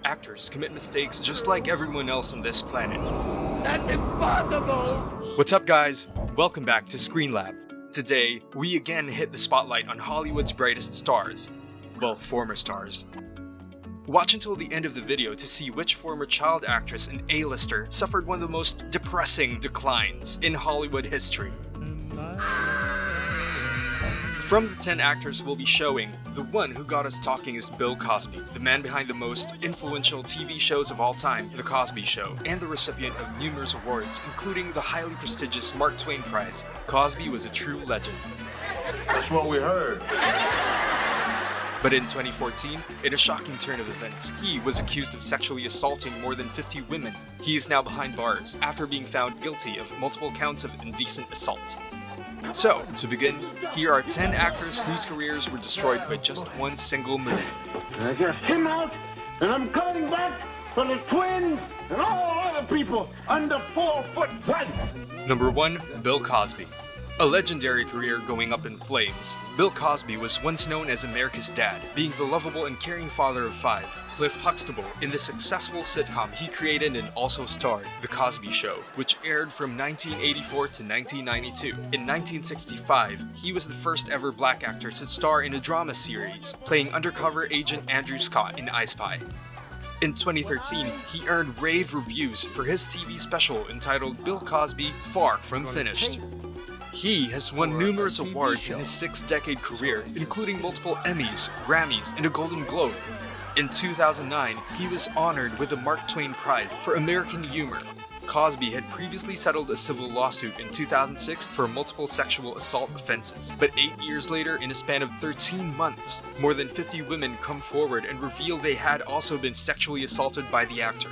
actors commit mistakes just like everyone else on this planet. That's impossible! What's up, guys? Welcome back to Screen Lab. Today, we again hit the spotlight on Hollywood's brightest stars. Well, former stars. Watch until the end of the video to see which former child actress and A-lister suffered one of the most depressing declines in Hollywood history. From the 10 actors we'll be showing, the one who got us talking is Bill Cosby, the man behind the most influential TV shows of all time, The Cosby Show, and the recipient of numerous awards, including the highly prestigious Mark Twain Prize. Cosby was a true legend. That's what we heard. But in 2014, in a shocking turn of events, he was accused of sexually assaulting more than 50 women. He is now behind bars after being found guilty of multiple counts of indecent assault. So, to begin, here are 10 actors whose careers were destroyed by just one single movie. I got him out, and I'm coming back for the twins and all other people under 4'1". Number 1. Bill Cosby. A legendary career going up in flames, Bill Cosby was once known as America's dad, being the lovable and caring father of 5, Cliff Huxtable, in the successful sitcom he created and also starred, The Cosby Show, which aired from 1984 to 1992. In 1965, he was the first ever black actor to star in a drama series, playing undercover agent Andrew Scott in I Spy. In 2013, he earned rave reviews for his TV special entitled Bill Cosby: Far From Finished. He has won numerous awards in his 6-decade career, including multiple Emmys, Grammys, and a Golden Globe. In 2009, he was honored with the Mark Twain Prize for American Humor. Cosby had previously settled a civil lawsuit in 2006 for multiple sexual assault offenses, but 8 years later, in a span of 13 months, more than 50 women come forward and reveal they had also been sexually assaulted by the actor.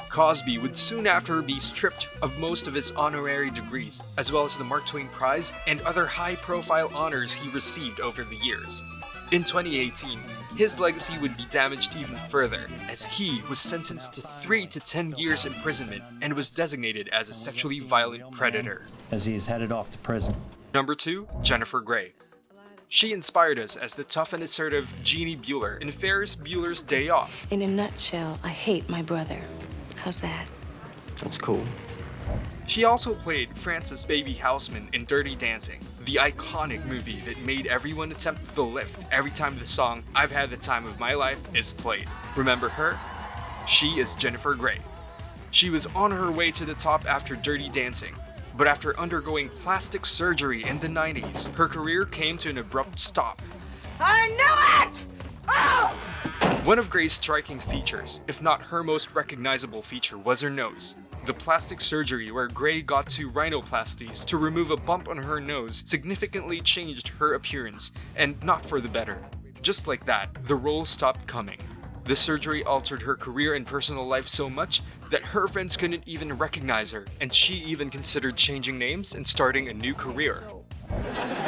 Cosby would soon after be stripped of most of his honorary degrees, as well as the Mark Twain Prize and other high-profile honors he received over the years. In 2018, his legacy would be damaged even further, as he was sentenced to 3 to 10 years imprisonment and was designated as a sexually violent predator. As he is headed off to prison. Number 2. Jennifer Grey. She inspired us as the tough and assertive Jeannie Bueller in Ferris Bueller's Day Off. In a nutshell, I hate my brother. How's that? That's cool. She also played Frances Baby Houseman in Dirty Dancing, the iconic movie that made everyone attempt the lift every time the song I've Had the Time of My Life is played. Remember her? She is Jennifer Grey. She was on her way to the top after Dirty Dancing, but after undergoing plastic surgery in the 90s, her career came to an abrupt stop. I knew it! Oh! One of Grey's striking features, if not her most recognizable feature, was her nose. The plastic surgery where Grey got 2 rhinoplasties to remove a bump on her nose significantly changed her appearance, and not for the better. Just like that, the role stopped coming. The surgery altered her career and personal life so much that her friends couldn't even recognize her, and she even considered changing names and starting a new career.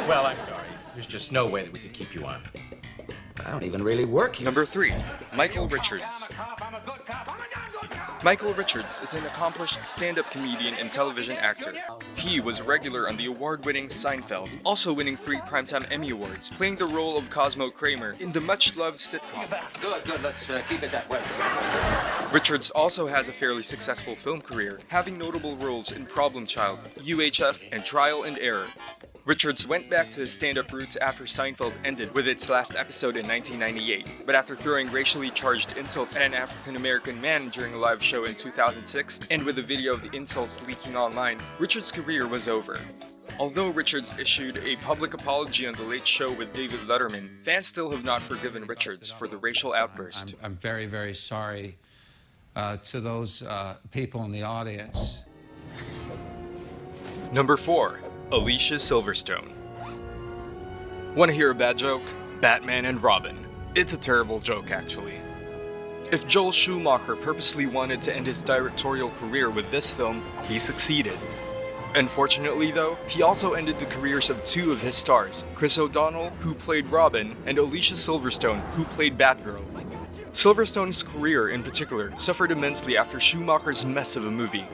Well, I'm sorry. There's just no way that we could keep you on. I don't even really work here. Number 3. Michael Richards. Michael Richards is an accomplished stand-up comedian and television actor. He was a regular on the award-winning Seinfeld, also winning 3 Primetime Emmy Awards, playing the role of Cosmo Kramer in the much-loved sitcom. Good. Let's keep it that way. Richards also has a fairly successful film career, having notable roles in Problem Child, UHF, and Trial and Error. Richards went back to his stand-up roots after Seinfeld ended with its last episode in 1998, but after throwing racially charged insults at an African-American man during a live show in 2006, and with a video of the insults leaking online, Richards' career was over. Although Richards issued a public apology on The Late Show with David Letterman, fans still have not forgiven Richards for the racial outburst. I'm very, very sorry to those people in the audience. Number 4. Alicia Silverstone. Want to hear a bad joke? Batman and Robin. It's a terrible joke, actually. If Joel Schumacher purposely wanted to end his directorial career with this film, he succeeded. Unfortunately though, he also ended the careers of 2 of his stars, Chris O'Donnell, who played Robin, and Alicia Silverstone, who played Batgirl. Silverstone's career in particular suffered immensely after Schumacher's mess of a movie.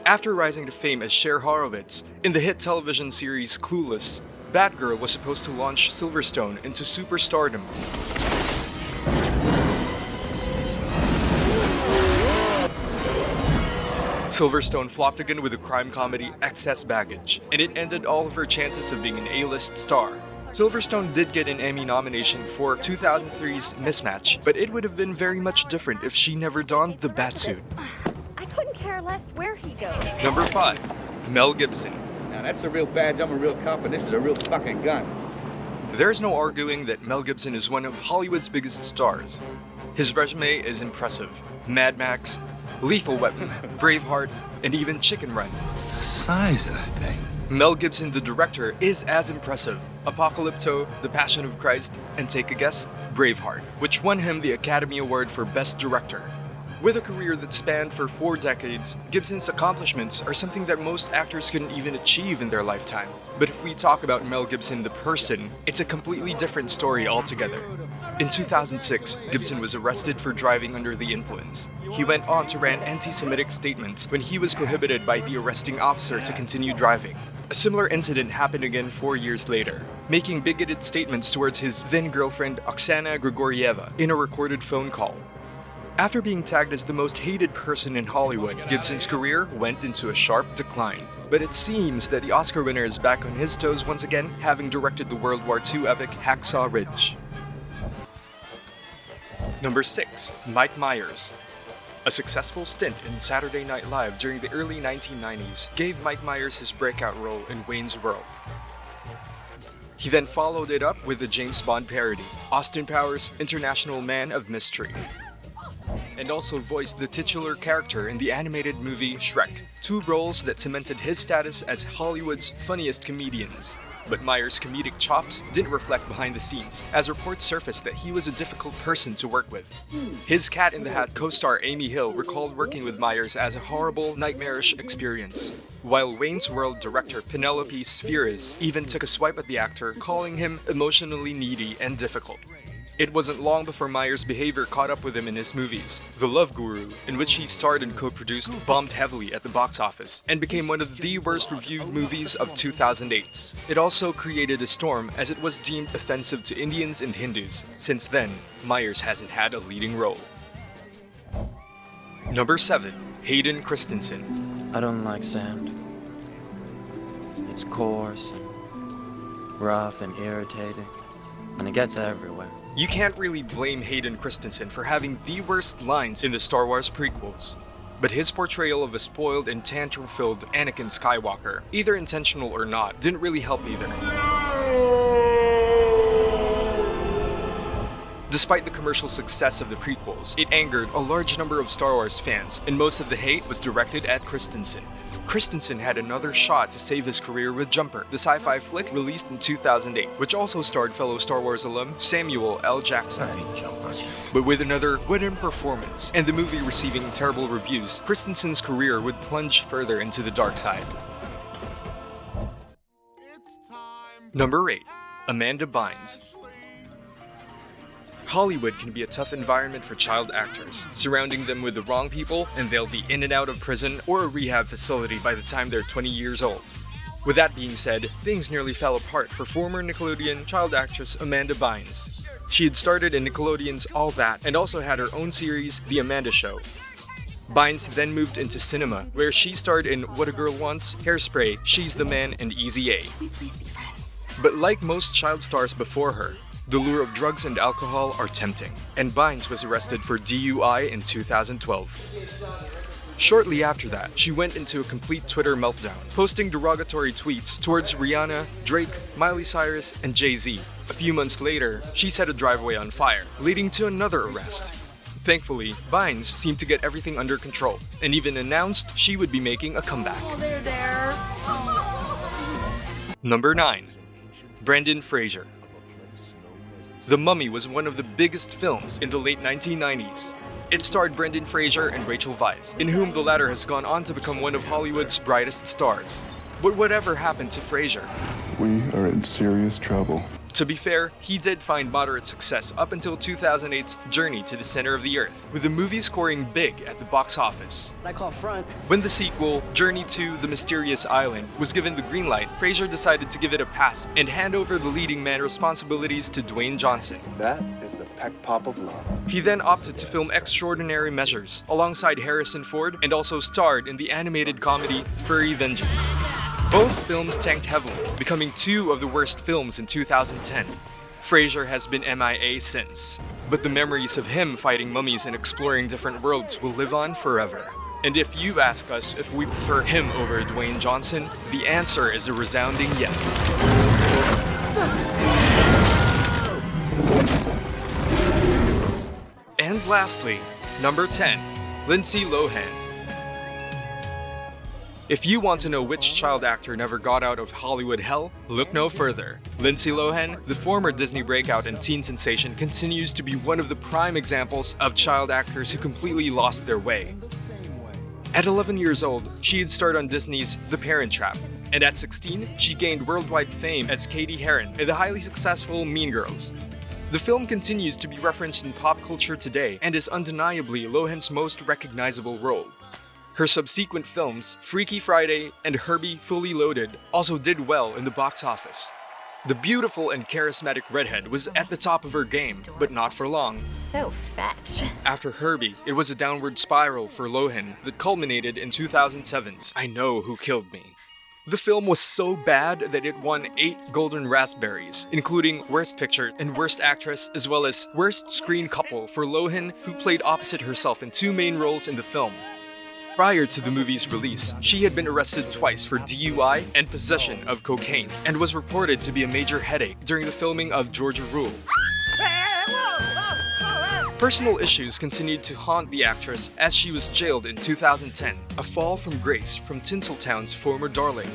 After rising to fame as Cher Horowitz in the hit television series Clueless, Batgirl was supposed to launch Silverstone into superstardom. Silverstone flopped again with the crime comedy Excess Baggage, and it ended all of her chances of being an A-list star. Silverstone did get an Emmy nomination for 2003's Mismatch, but it would have been very much different if she never donned the batsuit. I couldn't care less where he goes. Number 5. Mel Gibson. Now that's a real badge, I'm a real cop, and this is a real fucking gun. There's no arguing that Mel Gibson is one of Hollywood's biggest stars. His resume is impressive. Mad Max, Lethal Weapon, Braveheart, and even Chicken Run. The size of that thing. Mel Gibson, the director, is as impressive. Apocalypto, The Passion of Christ, and take a guess, Braveheart, which won him the Academy Award for Best Director. With a career that spanned for 4 decades, Gibson's accomplishments are something that most actors couldn't even achieve in their lifetime. But if we talk about Mel Gibson the person, it's a completely different story altogether. In 2006, Gibson was arrested for driving under the influence. He went on to rant anti-Semitic statements when he was prohibited by the arresting officer to continue driving. A similar incident happened again 4 years later, making bigoted statements towards his then-girlfriend Oksana Grigorieva in a recorded phone call. After being tagged as the most hated person in Hollywood, Gibson's career went into a sharp decline. But it seems that the Oscar winner is back on his toes once again, having directed the World War II epic Hacksaw Ridge. Number 6. Mike Myers. A successful stint in Saturday Night Live during the early 1990s gave Mike Myers his breakout role in Wayne's World. He then followed it up with the James Bond parody, Austin Powers' International Man of Mystery, and also voiced the titular character in the animated movie Shrek, 2 roles that cemented his status as Hollywood's funniest comedians. But Myers' comedic chops didn't reflect behind the scenes, as reports surfaced that he was a difficult person to work with. His Cat in the Hat co-star Amy Hill recalled working with Myers as a horrible, nightmarish experience, while Wayne's World director Penelope Spheeris even took a swipe at the actor, calling him emotionally needy and difficult. It wasn't long before Myers' behavior caught up with him in his movies. The Love Guru, in which he starred and co-produced, bombed heavily at the box office and became one of the worst reviewed movies of 2008. It also created a storm as it was deemed offensive to Indians and Hindus. Since then, Myers hasn't had a leading role. Number 7. Hayden Christensen. I don't like sand. It's coarse and rough and irritating, and it gets everywhere. You can't really blame Hayden Christensen for having the worst lines in the Star Wars prequels. But his portrayal of a spoiled and tantrum-filled Anakin Skywalker, either intentional or not, didn't really help either. Despite the commercial success of the prequels, it angered a large number of Star Wars fans, and most of the hate was directed at Christensen. Christensen had another shot to save his career with Jumper, the sci-fi flick released in 2008, which also starred fellow Star Wars alum Samuel L. Jackson. But with another wooden performance, and the movie receiving terrible reviews, Christensen's career would plunge further into the dark side. Number 8. Amanda Bynes. Hollywood can be a tough environment for child actors, surrounding them with the wrong people and they'll be in and out of prison or a rehab facility by the time they're 20 years old. With that being said, things nearly fell apart for former Nickelodeon child actress Amanda Bynes. She had started in Nickelodeon's All That and also had her own series, The Amanda Show. Bynes then moved into cinema, where she starred in What a Girl Wants, Hairspray, She's the Man, and Easy A. Can we please be friends? But like most child stars before her, the lure of drugs and alcohol are tempting, and Bynes was arrested for DUI in 2012. Shortly after that, she went into a complete Twitter meltdown, posting derogatory tweets towards Rihanna, Drake, Miley Cyrus, and Jay-Z. A few months later, she set a driveway on fire, leading to another arrest. Thankfully, Bynes seemed to get everything under control, and even announced she would be making a comeback. Oh, they're there. Number 9. Brendan Fraser. The Mummy was one of the biggest films in the late 1990s. It starred Brendan Fraser and Rachel Weisz, in whom the latter has gone on to become one of Hollywood's brightest stars. But whatever happened to Fraser? We are in serious trouble. To be fair, he did find moderate success up until 2008's Journey to the Center of the Earth, with the movie scoring big at the box office. I call front. When the sequel, Journey to the Mysterious Island, was given the green light, Fraser decided to give it a pass and hand over the leading man responsibilities to Dwayne Johnson. That is the peck pop of love. He then opted to film Extraordinary Measures alongside Harrison Ford and also starred in the animated comedy Furry Vengeance. Both films tanked heavily, becoming two of the worst films in 2010. Fraser has been MIA since, but the memories of him fighting mummies and exploring different worlds will live on forever. And if you ask us if we prefer him over Dwayne Johnson, the answer is a resounding yes. And lastly, number 10, Lindsay Lohan. If you want to know which child actor never got out of Hollywood hell, look no further. Lindsay Lohan, the former Disney breakout and teen sensation, continues to be one of the prime examples of child actors who completely lost their way. At 11 years old, she had starred on Disney's The Parent Trap, and at 16, she gained worldwide fame as Katie Heron in the highly successful Mean Girls. The film continues to be referenced in pop culture today and is undeniably Lohan's most recognizable role. Her subsequent films, Freaky Friday and Herbie Fully Loaded, also did well in the box office. The beautiful and charismatic redhead was at the top of her game, but not for long. So fetch. After Herbie, it was a downward spiral for Lohan that culminated in 2007's I Know Who Killed Me. The film was so bad that it won 8 Golden Raspberries, including Worst Picture and Worst Actress, as well as Worst Screen Couple for Lohan, who played opposite herself in 2 main roles in the film. Prior to the movie's release, she had been arrested twice for DUI and possession of cocaine, and was reported to be a major headache during the filming of Georgia Rule. Personal issues continued to haunt the actress as she was jailed in 2010, a fall from grace from Tinseltown's former darling.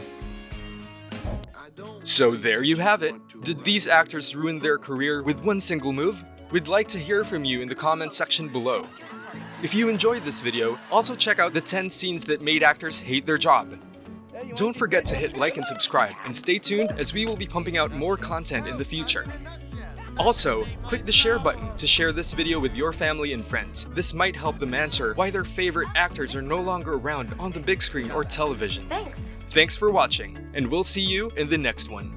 So there you have it. Did these actors ruin their career with one single move? We'd like to hear from you in the comment section below. If you enjoyed this video, also check out the 10 scenes that made actors hate their job. Don't forget to hit like and subscribe, and stay tuned as we will be pumping out more content in the future. Also, click the share button to share this video with your family and friends. This might help them answer why their favorite actors are no longer around on the big screen or television. Thanks. Thanks for watching, and we'll see you in the next one.